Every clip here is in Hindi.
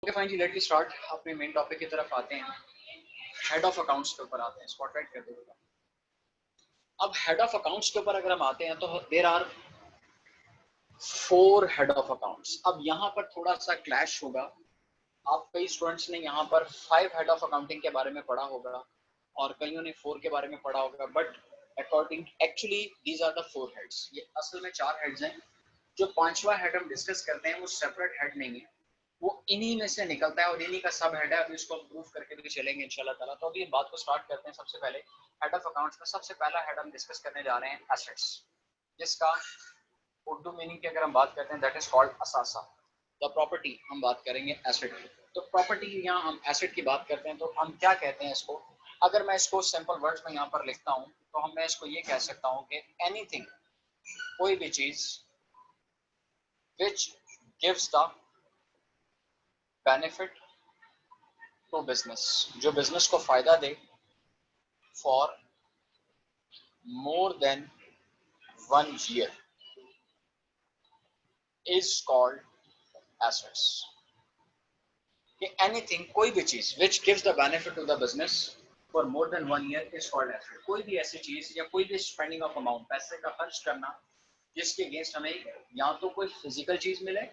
ओके फाइन जी, लेट वी स्टार्ट। अपने मेन टॉपिक की तरफ आते हैं। हेड ऑफ अकाउंट्स के ऊपर आते हैं। स्पॉटलाइट कर देगा। अब हेड ऑफ अकाउंट्स के ऊपर अगर हम आते हैं तो there are 4 head of accounts. अब यहाँ पर थोड़ा सा क्लैश होगा। आप कई स्टूडेंट्स ने यहाँ पर 5 हेड ऑफ अकाउंटिंग के बारे में पढ़ा होगा और कईयों ने 4 के बारे में पढ़ा होगा, but according actually these are the 4 heads. ये असल में 4 हेड्स हैं। जो पांचवा हेड हम डिस्कस करते हैं वो सेपरेट हेड नहीं है, वो इन्हीं में से निकलता है और इन्हीं का सब हेड है। अभी इसको हम प्रूफ करके भी चलेंगे इंशाल्लाह ताला। तो अभी बात को स्टार्ट करते हैं। सबसे पहले हेड ऑफ अकाउंट्स में सबसे पहला हेड हम डिस्कस करने जा रहे हैं एसेट्स, जिसका उर्दू मीनिंग की अगर हम बात करते हैं दैट इज कॉल्ड असासा। द प्रॉपर्टी हम बात करेंगे एसेट की। तो प्रॉपर्टी यहाँ हम एसेट की बात करते हैं तो हम क्या कहते हैं इसको। अगर मैं इसको सिंपल वर्ड्स में यहाँ पर लिखता हूँ तो मैं इसको ये कह सकता हूँ कि एनीथिंग, कोई भी चीज which gives the benefit to business, जो बिजनेस को फायदा दे for more than 1 year is called assets. Anything, कोई भी चीज which gives the benefit to the business for more than 1 year is called asset. कोई भी ऐसी चीज या कोई भी स्पेंडिंग ऑफ अमाउंट, पैसे का खर्च करना, जिसके अगेंस्ट हमें या तो कोई फिजिकल चीज मिले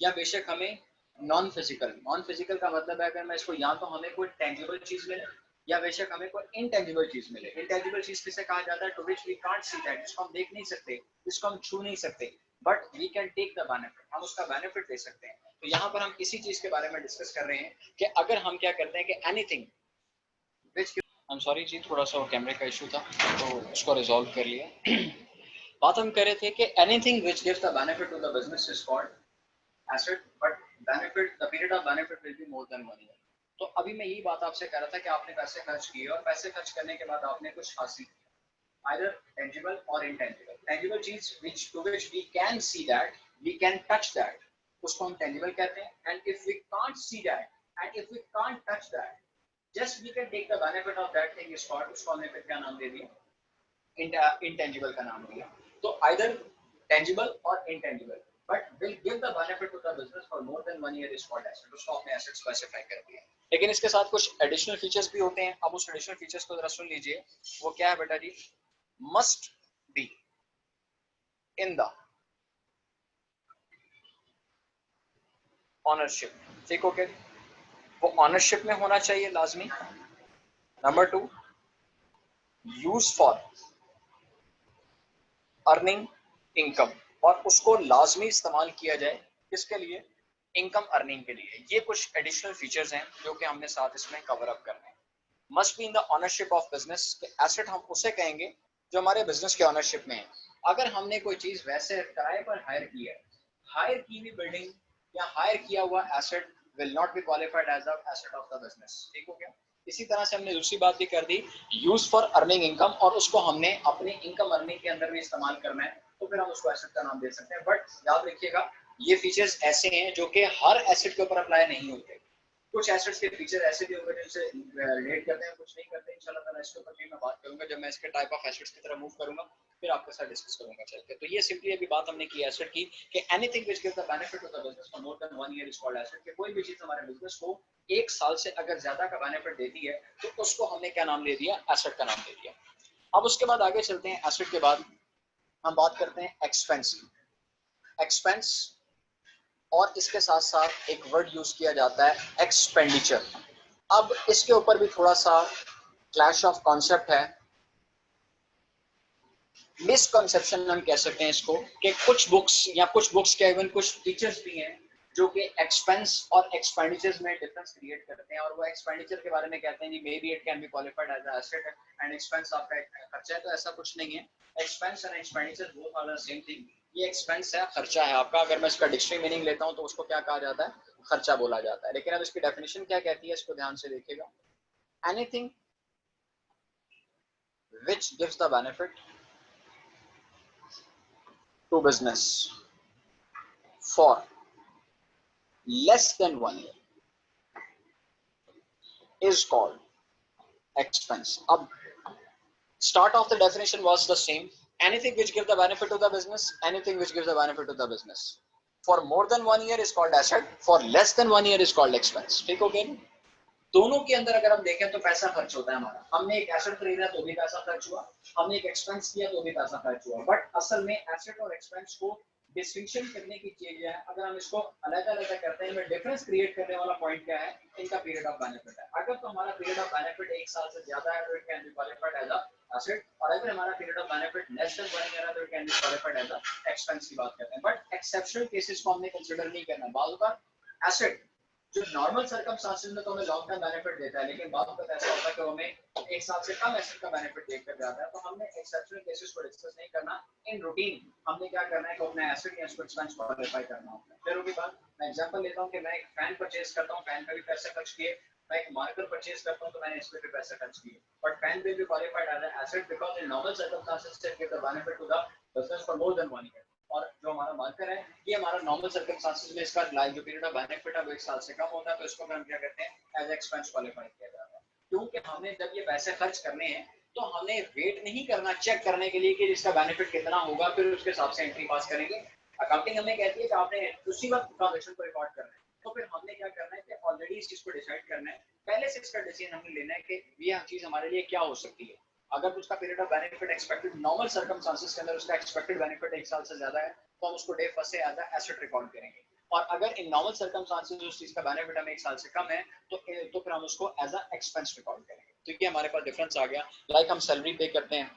या बेशक हमें नॉन फिजिकल। नॉन फिजिकल का मतलब है अगर मैं इसको, या तो हमें कोई टेंजिबल चीज मिले या बेशक हमें कोई इनटेंजिबल चीज मिले। इनटेंजिबल चीज किसे कहा जाता है? To which we can't see that, जिसको हम देख नहीं सकते, जिसको हम छू नहीं सकते, but we can take the benefit, हम उसका बेनिफिट ले सकते हैं। तो यहाँ पर हम इसी चीज के बारे में डिस्कस कर रहे हैं कि अगर हम क्या करते हैं कि anything which, I am sorry जी, थोड़ा सा कैमरे का इशू था तो उसको रिजॉल्व कर लिया। बात हम कर रहे थे कि anything which gives the benefit to the business is called asset, but benefit, the period of benefit will be more than 1 year। तो अभी मैं यही बात आपसे कह रहा था कि आपने पैसे खर्च किए और पैसे खर्च करने के बाद आपने कुछ हासिल किया, either tangible or intangible। tangible चीज which to which we can see that, we can touch that, उसको हम tangible कहते हैं। and if we can't see that and if we can't touch that, just we can take the benefit of that thing is called, उसको हमने फिर क्या नाम दे दिया? इंटेंजिबल का नाम दिया। तो आइदर टेंजिबल और intangible, but will give the benefit to the business for more than 1 year is called asset. उसको आपने एसेट स्पेसिफाई कर दिया। लेकिन इसके साथ कुछ एडिशनल फीचर्स भी होते हैं। अब उस एडिशनल फीचर्स को जरा सुन लीजिए। वो क्या है बेटा जी? Must be in the ownership. ठीक हो गया? वो ऑनरशिप में होना चाहिए लाजमी। Number 2, use for earning income, और उसको लाजमी इस्तेमाल किया जाए किसके लिए? इनकम अर्निंग के लिए। ये कुछ एडिशनल फीचर्स हैं जो कि हमने साथ इसमें कवर अप करने हैं। Must be in the ownership of business. Asset हम उसे कहेंगे जो हमारे बिजनेस के ऑनरशिप में है। अगर हमने कोई चीज वैसे किराए पर हायर की है, हायर की हुई बिल्डिंग या हायर किया हुआ asset will not be qualified as a asset of the business. ठीक हो गया? इसी तरह से हमने दूसरी बात भी कर दी, यूज फॉर अर्निंग इनकम, और उसको हमने अपने इनकम अर्निंग के अंदर भी इस्तेमाल करना है तो फिर हम उसको एसेट का नाम दे सकते हैं। बट याद रखिएगा ये फीचर्स ऐसे हैं जो कि हर एसेट के ऊपर अप्लाई नहीं होते। कुछ एसेट्स के फीचर ऐसे भी होंगे जिनसे रिलेट करते हैं, कुछ नहीं करते। इंशाल्लाह ताला इसके ऊपर भी मैं बात करूंगा जब मैं इसके टाइप ऑफ एसेट्स की तरफ मूव करूंगा, फिर आपके साथ डिस्कस करूंगा चल के। तो ये सिंपली अभी बात हमने की एसेट की कि anything which gives the benefit to the business for more than 1 year is called asset. कि कोई भी चीज हमारे बिजनेस को 1 साल से अगर ज्यादा का बेनिफिट देती है तो उसको हमने क्या नाम दे दिया? एसेट का नाम दे दिया। अब उसके बाद आगे चलते हैं। एसेट के बाद हम बात करते हैं एक्सपेंस की। एक्सपेंस और इसके साथ साथ एक वर्ड यूज किया जाता है एक्सपेंडिचर। अब इसके ऊपर भी थोड़ा सा क्लैश ऑफ कॉन्सेप्ट है, मिसकंसेप्शन हम कह सकते हैं इसको, कि कुछ बुक्स या कुछ बुक्स के इवन कुछ टीचर्स भी हैं जो कि एक्सपेंस और एक्सपेंडिचर्स में डिफरेंस क्रिएट करते हैं और वो एक्सपेंडिचर के बारे में कहते हैं जी may be it can be qualified as a asset and expense आपका खर्चा है। तो ऐसा कुछ नहीं है। Expense and expenditure both are the same thing. ये एक्सपेंस है, खर्चा है आपका। अगर मैं इसका डिक्शनरी मीनिंग लेता हूं तो उसको क्या कहा जाता है? खर्चा बोला जाता है। लेकिन अब इसकी डेफिनेशन क्या कहती है इसको ध्यान से देखिएगा। Anything which gives the benefit to business for less than 1 year is called expense। अब start of the definition was the same, anything which gives the benefit to the business, anything which gives the benefit to the business For more than 1 year is called asset, for less than 1 year is called expense. ठीक हो गया? दोनों के अंदर अगर हम देखें तो पैसा खर्च होता है हमारा। हमने एक एसेट खरीदा तो भी पैसा खर्च हुआ, हमने एक एक्सपेंस किया तो भी पैसा खर्च हुआ। बट असल में एसेट और एक्सपेंस को डिस्टिंक्शन करने की चीज है, अगर हम इसको अलग अलग करते हैं, इनमें डिफरेंस क्रिएट करने वाला पॉइंट क्या है, इनका पीरियड ऑफ बेनिफिट है। अगर तो हमारा पीरियड ऑफ बेनिफिट 1 साल से ज्यादा है तो it can be qualified as a asset, और अगर हमारा period of benefit less than 1 year है तो it can be qualified as a expense की बात करते हैं। बट एक्सेप्शनल केसेस को हमने कंसीडर नहीं करना। बात बार एसेट जो नॉर्मल सर्कमस्टांसेस में तो हमें लॉन्ग टर्म बेनिफिट देता है, लेकिन बाद में ऐसा होता है कि हमें 1 साल से कम एसेट का बेनिफिट देकर जाता है, तो हमने एक्सेप्शनल केसेस को डिस्कस नहीं करना। इन रूटीन हमने क्या करना है कि अपने एसेट या एक्सपेंस क्वालिफाई करना होता है। फिर उसके बाद मैं एग्जांपल लेता हूं कि मैं एक फैन परचेज करता हूं, फैन पे भी पैसे खर्च किए। मैं एक मार्कर परचेज करता हूं तो मैंने इस पे भी पैसे खर्च किए, बट फैन पे भी qualified as an asset because in normal circumstances it give the benefit to the business for more than 1 year. और जो हमारा मार्कर है ये हमारा नॉर्मल सर्कमस्टांसेस में इसका लाइफ जो पीरियड ऑफ बेनिफिट है वो 1 साल से कम होता है, तो इसको हम क्या कहते हैं एज एक्सपेंस क्वालिफाई किया जाता है। क्योंकि हमने जब ये पैसे खर्च करने हैं तो हमने वेट नहीं करना चेक करने के लिए कि इसका बेनिफिट कितना होगा, फिर उसके हिसाब से एंट्री पास करेंगे। अकाउंटिंग हमें कहती है कि आपने उसी वक्त ट्रांजैक्शन को रिकॉर्ड करना है, तो फिर हमने क्या करना है कि ऑलरेडी इस चीज को डिसाइड करना है, पहले से इसका डिसीजन हमें लेना है कि ये चीज हमारे लिए क्या हो सकती है। अगर उसका period of benefit expected normal circumstances के अंदर उसका एक्सपेक्टेड बेनिफिट 1 साल से ज्यादा है तो हम उसको डे फर्स्ट से एज एसेट रिकॉर्ड करेंगे। और अगर इन नॉर्मल सर्कमस्टांसेस उस चीज का बेनिफिट हमें 1 साल से कम है तो फिर हम उसको एज अ एक्सपेंस रिकॉर्ड करेंगे। तो ये हमारे पास डिफरेंस आ गया। लाइक हम सैलरी पे करते हैं,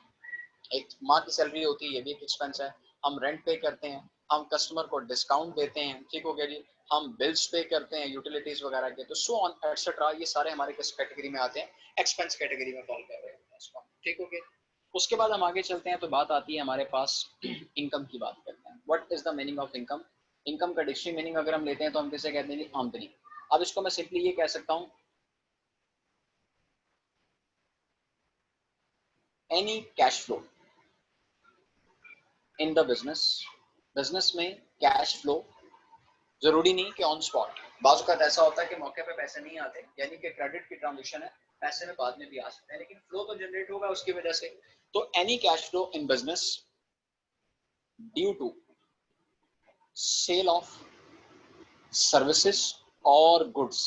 एक माँ की सैलरी होती है, ये भी एक एक्सपेंस है। हम रेंट पे करते हैं, हम कस्टमर को डिस्काउंट देते हैं, ठीक हो गया जी। हम बिल्स पे करते हैं यूटिलिटीज वगैरह के, तो सो ऑन एटसेट्रा, ये सारे हमारे किस कैटेगरी में आते हैं, एक्सपेंस कैटेगरी में फॉल कर रहे हैं इसको, ठीक हो गया। उसके बाद हम आगे चलते हैं तो बात आती है हमारे पास इनकम की बात करते हैं। What is the meaning of income? Income का डिक्शनरी मीनिंग अगर हम लेते हैं तो हम किसे कहते हैं, आमदनी। अब इसको मैं सिंपली ये कह सकता हूँ, any cash flow in the business. Business में कैश फ्लो जरूरी नहीं कि ऑन स्पॉट, बाज़ का ऐसा होता है कि मौके पे पैसे नहीं आते, यानी कि क्रेडिट की ट्रांजैक्शन है, पैसे में बाद में भी आ सकते हैं, लेकिन फ्लो तो जनरेट होगा उसकी वजह से। तो any cash flow in business due to sale of services और गुड्स,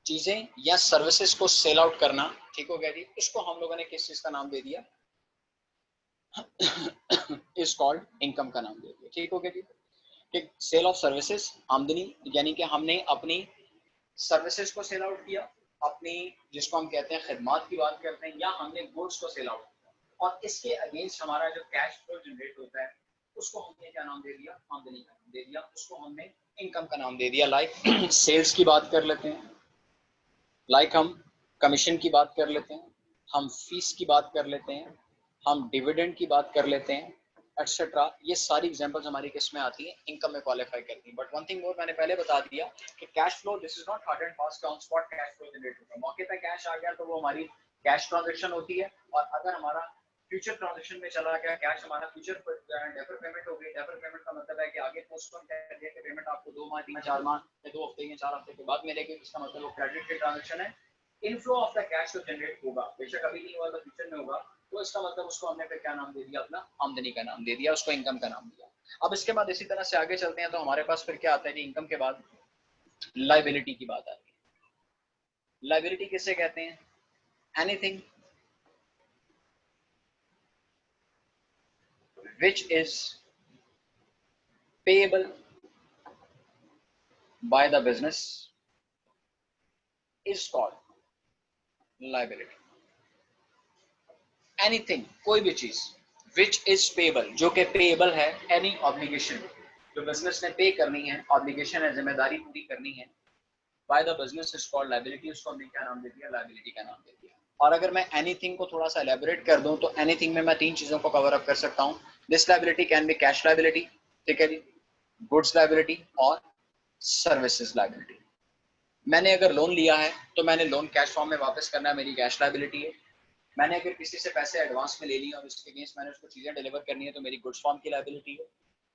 चीजें या सर्विसेज को सेल आउट करना, ठीक हो गया जी। उसको हम लोगों ने किस चीज का नाम दे दिया, इज कॉल्ड इनकम का नाम दे दिया, ठीक हो गया जी। कि सेल ऑफ सर्विसेज आमदनी, यानी कि हमने अपनी सर्विसेज को सेल आउट किया, अपनी जिसको हम कहते हैं खिदमत की बात करते हैं, या हमने गुड्स को सेल आउट किया, और इसके अगेंस्ट हमारा जो कैश फ्लो जनरेट होता है उसको हमने क्या नाम दे दिया, आमदनी का नाम दे दिया, उसको हमने इनकम का नाम दे दिया। लाइक सेल्स की बात कर लेते हैं, लाइक हम कमीशन की बात कर लेते हैं, हम फीस की बात कर लेते हैं, हम डिविडेंड की बात कर लेते हैं, एक्सेट्रा। ये सारी एग्जांपल्स हमारी किस में आती हैं, इनकम में क्वालिफाई करती हैं। बट वन थिंग मोर, मैंने पहले बता दिया कि cash flow this is not hard and fast, on spot cash flow generate होगा। मौके पे कैश आ गया तो वो हमारी कैश ट्रांजैक्शन होती है, और अगर हमारा फ्यूचर ट्रांजैक्शन में चला गया कैश, हमारा फ्यूचर डेफर पेमेंट हो गई। डेफर पेमेंट का मतलब है कि आगे पोस्टपोन कर दिया कि पेमेंट आपको 2 माह 3 4 माह या 2 हफ्ते या 4 हफ्ते के बाद मिलेगी, इसका मतलब वो क्रेडिट की ट्रांजैक्शन है। इनफ्लो ऑफ द कैश जो जनरेट होगा, बेशक अभी नहीं हुआ तो फ्यूचर में होगा, तो इसका मतलब उसको हमने फिर क्या नाम दे दिया, अपना आमदनी का नाम दे दिया, उसको इनकम का नाम दिया। अब इसके बाद इसी तरह से आगे चलते हैं तो हमारे पास फिर क्या आता है कि इनकम के बाद लाइबिलिटी की बात आती है। लाइबिलिटी किसे कहते हैं? Anything which is payable by the business is called liability. Anything, कोई भी चीज which is payable, जो कि payable है, any obligation जो बिजनेस ने पे करनी है, obligation है, जिम्मेदारी पूरी करनी है, by the business is called liability, उसको हमने क्या नाम दे दिया, liability का नाम दे दिया। और अगर मैं anything को थोड़ा सा elaborate कर दूं तो anything में मैं 3 चीजों को कवर अप कर सकता हूं। This liability can be cash liability, ठीक है जी, गुड्स लाइबिलिटी और सर्विसेज लाइबिलिटी। मैंने अगर लोन लिया है तो मैंने लोन कैश फॉर्म में वापस करना है, मेरी कैश लाइबिलिटी है। मैंने अगर किसी से पैसे एडवांस में ले लिए और उसके अगेंस्ट मैंने उसको चीजें डिलीवर करनी है तो मेरी गुड्स फॉर्म की लाइबिलिटी है।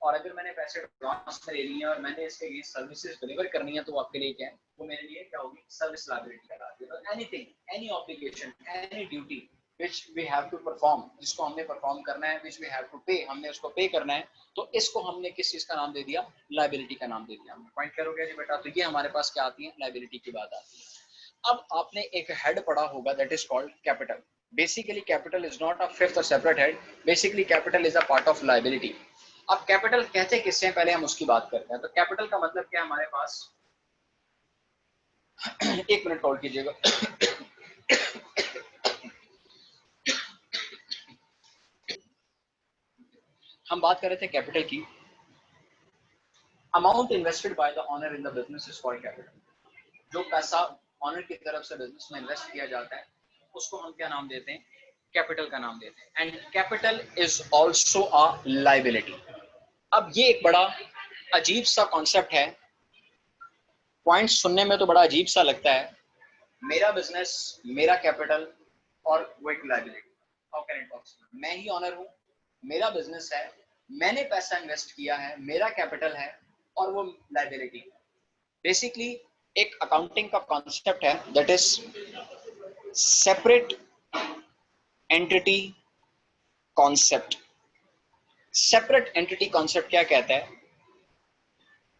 और अगर मैंने पैसे एडवांस में ले लिए और मैंने इसके अगेंस्ट सर्विसेज डिलीवर करनी है तो वो आपके लिए क्या है, वो मेरे लिए क्या होगी, सर्विस लाइबिलिटी कहलाती है। तो anything, any obligation, any duty which we have to perform, जिसको हमने परफॉर्म करना है, which we have to pay, हमने उसको पे करना है, तो इसको हमने किस चीज का नाम दे दिया, लाइबिलिटी का नाम दे दिया। पॉइंट करोगे जी बेटा? तो ये हमारे पास क्या आती है, लाइबिलिटी की बात आती है। अब आपने एक हेड पढ़ा होगा that is called capital. Basically capital is not a fifth or separate head, basically capital is a part of liability. अब कैपिटल कहते किससे हैं, पहले हम उसकी बात करते हैं। तो कैपिटल का मतलब क्या है हमारे पास, एक मिनट होल्ड कीजिएगा। हम बात कर रहे थे कैपिटल की। Amount invested by the owner in the business is called capital. जो पैसा ओनर की तरफ से बिजनेस में इन्वेस्ट किया जाता है उसको हम क्या नाम देते हैं, कैपिटल का नाम देते हैं। And capital is also a liability. अब ये एक बड़ा अजीब सा कॉन्सेप्ट है, पॉइंट सुनने में तो बड़ा अजीब सा लगता है, मेरा बिजनेस, मेरा कैपिटल और वो एक liability. How can it possible? मैं ही ऑनर हूं, मेरा बिजनेस है, मैंने पैसा इन्वेस्ट किया है, मेरा कैपिटल है और वो लाइबिलिटी है। बेसिकली एक अकाउंटिंग का कॉन्सेप्ट है that is separate entity concept. Separate entity concept क्या कहता है,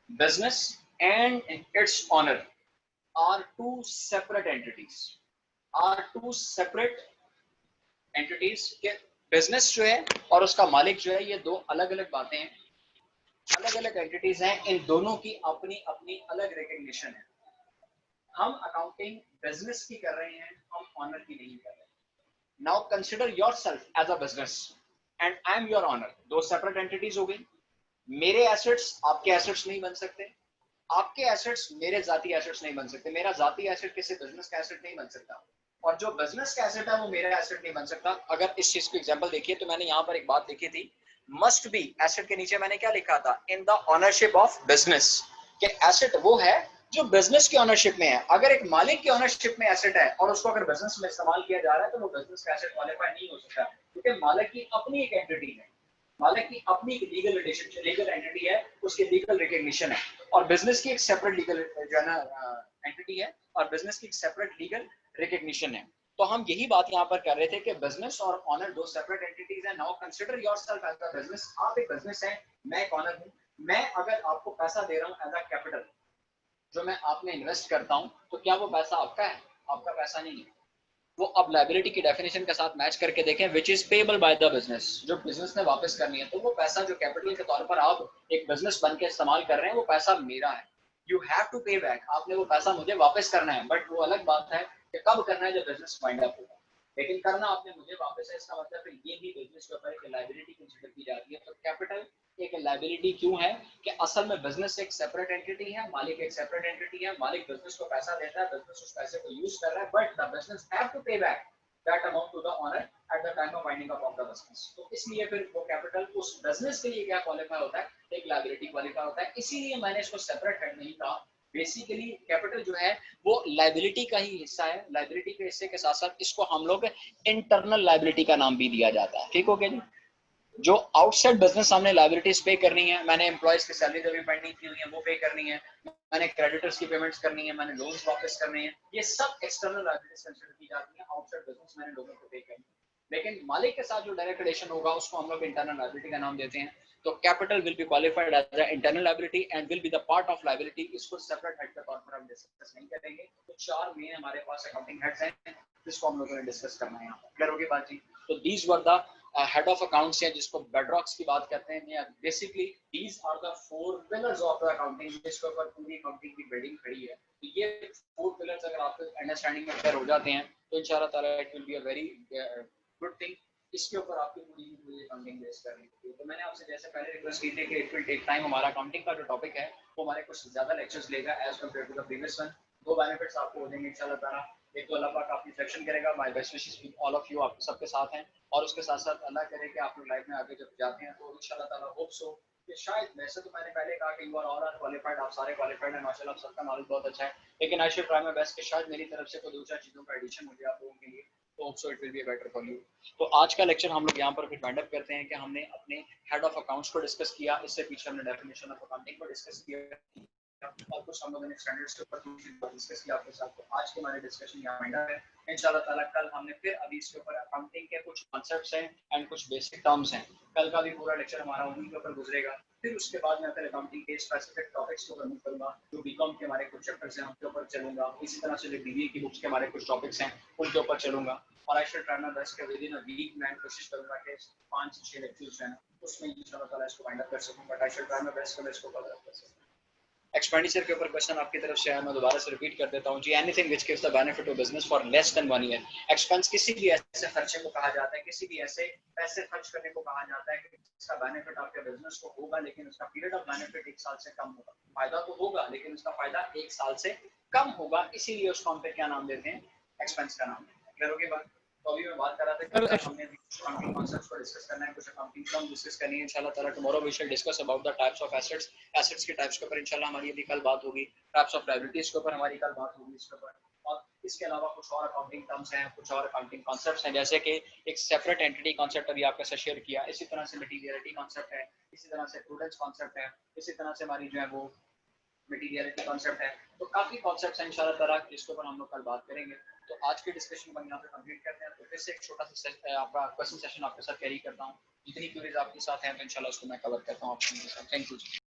business and its owner are two separate entities, are two separate entities के बिजनेस जो है और उसका मालिक जो है, ये दो अलग अलग बातें हैं, अलग अलग एंटिटीज हैं, इन दोनों की अपनी अपनी अलग रिकग्निशन है। हम अकाउंटिंग बिजनेस की कर रहे हैं, हम ऑनर की नहीं कर रहे। Now consider yourself as a business and I am your owner. दो सेपरेट एंटिटीज हो गई। मेरे एसेट्स आपके एसेट्स नहीं बन सकते, आपके एसेट्स मेरे जाती एसेट्स नहीं बन सकते, मेरा जाती एसेट किसी बिजनेस का एसेट नहीं बन सकता, और जो बिजनेस का एसेट है वो मेरा एसेट नहीं बन सकता। अगर इस चीज को एग्जांपल देखिए तो मैंने यहाँ पर एक बात लिखी थी, मस्ट बी एसेट के नीचे मैंने क्या लिखा था, इन द ऑनरशिप ऑफ बिजनेस, कि एसेट वो है जो बिजनेस की ऑनरशिप में है। अगर एक मालिक की ऑनरशिप में एसेट है और उसको अगर बिजनेस में इस्तेमाल किया जा रहा है तो वो बिजनेस का एसेट क्वालिफाई नहीं हो सकता, क्योंकि मालिक की अपनी एक एंटिटी है, मालिक की अपनी एक लीगल रिलेशन, लीगल एंटिटी है, उसकी लीगल रिकग्निशन है, और बिजनेस की एक सेपरेट लीगल जो है ना एंटिटी है, और बिजनेस की एक सेपरेट लीगल रिकग्निशन है। तो हम यही बात यहाँ पर कर रहे थे कि बिजनेस और ऑनर दो सेपरेट एंटिटीज हैं। Now consider yourself as a business, आप एक बिजनेस है, मैं एक ऑनर हूँ। मैं अगर आपको पैसा दे रहा हूँ एज अ कैपिटल, जो मैं आप में इन्वेस्ट करता हूँ, तो क्या वो पैसा आपका है? आपका पैसा नहीं है। वो अब लायबिलिटी की डेफिनेशन के साथ मैच करके देखें, which is payable by the business, जो बिजनेस ने वापस करनी है। तो वो पैसा जो कैपिटल के तौर पर आप एक बिजनेस बन के इस्तेमाल कर रहे हैं, वो पैसा मेरा है, you have to pay back, आपने वो पैसा मुझे वापस करना है। बट वो अलग बात है कि कब करना है, जब बिजनेस वाइंड अप होगा, लेकिन करना आपने मुझे वापस है। इसका मतलब है ये भी बिजनेस के ऊपर एक लायबिलिटी कंसीडर की जाती है। तो कैपिटल एक लायबिलिटी क्यों है कि असल में बिजनेस एक सेपरेट एंटिटी है, मालिक एक सेपरेट एंटिटी है, मालिक बिजनेस को पैसा देता है, बिजनेस उस पैसे को यूज कर रहा है, but the business have to pay back that amount to the owner at the time of winding up of the business। तो इसलिए फिर वो कैपिटल उस बिजनेस के लिए क्या क्वालिफाई होता है, एक लायबिलिटी क्वालिफाई होता है। इसीलिए मैंने इसको सेपरेट हेड नहीं कहा। बेसिकली कैपिटल जो है वो लायबिलिटी का ही हिस्सा है, लायबिलिटी के हिस्से के साथ साथ इसको हम लोग इंटरनल लायबिलिटी का नाम भी दिया जाता है। ठीक हो गया जी? जो आउटसाइड बिजनेस हमने लायबिलिटीज पे करनी है, मैंने एम्प्लॉयज की सैलरी जो भी पेंडिंग की हुई है वो पे करनी है, मैंने क्रेडिटर्स की पेमेंट्स करनी है, मैंने लोन्स वापस करने हैं, ये सब एक्सटर्नल लायबिलिटीज कंसीडर की जाती है। आउटसाइड बिजनेस मैंने लोगों को पे करनी है, लेकिन मालिक के साथ जो डायरेक्ट रिलेशन होगा उसको हम लोग इंटरनल लायबिलिटी का नाम देते हैं। तो capital will be qualified as internal liability and will be the part of liability. इसको सेपरेट हेड के तौर पर हम डिस्कस नहीं करेंगे। तो चार मेन हमारे पास अकाउंटिंग हेड्स हैं जिसको हम लोगों ने डिस्कस करना है यहाँ पर। क्लियर होगी बात जी? तो these were the head of accounts है, जिसको बेडरॉक्स की बात करते हैं। Basically these are the four pillars of the accounting, जिसके ऊपर पूरी अकाउंटिंग की बिल्डिंग खड़ी है। तो ये फोर पिलर्स अगर आपको अंडरस्टैंडिंग में क्लियर हो जाते हैं तो इंशाल्लाह ताला it will be a very good thing. इसके ऊपर आपकी पूरी अकाउंटिंग बेस करनी होगी। तो मैंने आपसे जैसे पहले रिक्वेस्ट की थी कि इट विल टेक टाइम, हमारा अकाउंटिंग का जो टॉपिक है वो हमारे कुछ ज्यादा लेक्चर्स लेगा as compare to the previous one. दो बेनिफिट्स आपको हो जाएंगे इंशाल्लाह ताला। एक तो अल्लाह पाक आपकी सिलेक्शन करेगा, my best wishes with all of you, आप सबके साथ हैं। और उसके साथ साथ अल्लाह करे कि आप लोग लाइफ में आगे जब जाते हैं तो इंशाल्लाह ताला होप सो कि शायद, वैसे तो मैंने पहले कहा कि you are all are qualified, आप सारे क्वालिफाइड हैं माशाल्लाह, आप सबका नॉलेज बहुत अच्छा है, लेकिन I should try my best कि शायद मेरी तरफ से कोई दो चार चीज़ों का एडिशन हो जाए आप लोगों के लिए, तो hope so it will be better for you. तो आज का लेक्चर हम लोग यहाँ पर फिर वाइंड अप करते हैं कि हमने अपने हेड ऑफ अकाउंट्स को डिस्कस किया, इससे पीछे हमने डेफिनेशन ऑफ अकाउंटिंग को डिस्कस किया, और कुछ हम लोगों ने स्टैंडर्ड्स के ऊपर डिस्कस किया आपके साथ। तो आज की हमारी डिस्कशन यहाँ वाइंड अप है। इंशाल्लाह ताला कल हमने फिर अभी इसके ऊपर अकाउंटिंग के कुछ कॉन्सेप्ट्स हैं एंड कुछ बेसिक टर्म्स हैं, कल का भी पूरा लेक्चर हमारा उन्हीं के ऊपर गुजरेगा। फिर उसके बाद मैं फिर अकाउंटिंग के स्पेसिफिक टॉपिक्स को मूव करूंगा। जो बीकॉम के हमारे कुछ चैप्टर्स हैं उनके ऊपर चलूंगा, इसी तरह से जो बीबीए की बुक्स के हमारे कुछ टॉपिक्स हैं उनके ऊपर चलूंगा। और I should try my best कि विद इन अ वीक मैं कोशिश करूंगा कि 5 से 6 लेक्चर्स हैं उसमें इंशाल्लाह ताला इसको वाइंड अप कर सकूं। But I should try my best कि मैं इसको कवर अप कर सकूं। एक्सपेंडिचर के ऊपर क्वेश्चन आपकी तरफ से है, मैं दोबारा से रिपीट कर देता हूँ जी। Anything which gives the benefit to business for less than 1 year. Expense किसी भी ऐसे खर्चे को कहा जाता है, किसी भी ऐसे पैसे खर्च करने को कहा जाता है कि जिसका बेनिफिट आपके बिजनेस को होगा लेकिन उसका पीरियड ऑफ बेनिफिट 1 साल से कम होगा। फायदा तो होगा लेकिन उसका फायदा 1 साल से कम होगा, इसीलिए उसको हम पे क्या नाम देते हैं, एक्सपेंस का नाम। क्लियर होगी बात? तो अभी मैं बात कर रहा था कि कल हमने अकाउंटिंग कॉन्सेप्ट्स को डिस्कस करना है, कुछ अकाउंटिंग टर्म डिस्कस करनी है इंशाल्लाह ताला। Tomorrow we shall discuss about the types of assets. Assets के टाइप्स के ऊपर इंशाल्लाह हमारी अभी कल बात होगी। टाइप्स ऑफ लायबिलिटीज के ऊपर हमारी कल बात होगी इसके ऊपर। और इसके अलावा कुछ और अकाउंटिंग टर्म्स हैं, कुछ और अकाउंटिंग कॉन्सेप्ट्स हैं, जैसे कि एक सेपरेट एंटिटी कॉन्सेप्ट अभी आपके साथ शेयर किया, इसी तरह से मटीरियलिटी कॉन्सेप्ट है, इसी तरह से प्रूडेंस कॉन्सेप्ट है, इसी तरह से हमारी जो है वो मटीरियलिटी कॉन्सेप्ट है। तो काफी कॉन्सेप्ट्स हैं इंशाल्लाह ताला, जिसके ऊपर हम लोग कल बात करेंगे। तो आज की डिस्कशन को यहाँ पे कंप्लीट करते हैं। तो फिर से एक छोटा सा आपका क्वेश्चन सेशन आपके साथ कैरी करता हूँ। जितनी क्वेरीज आपके साथ हैं तो इंशाल्लाह उसको मैं कवर करता हूँ आपके साथ। Thank you.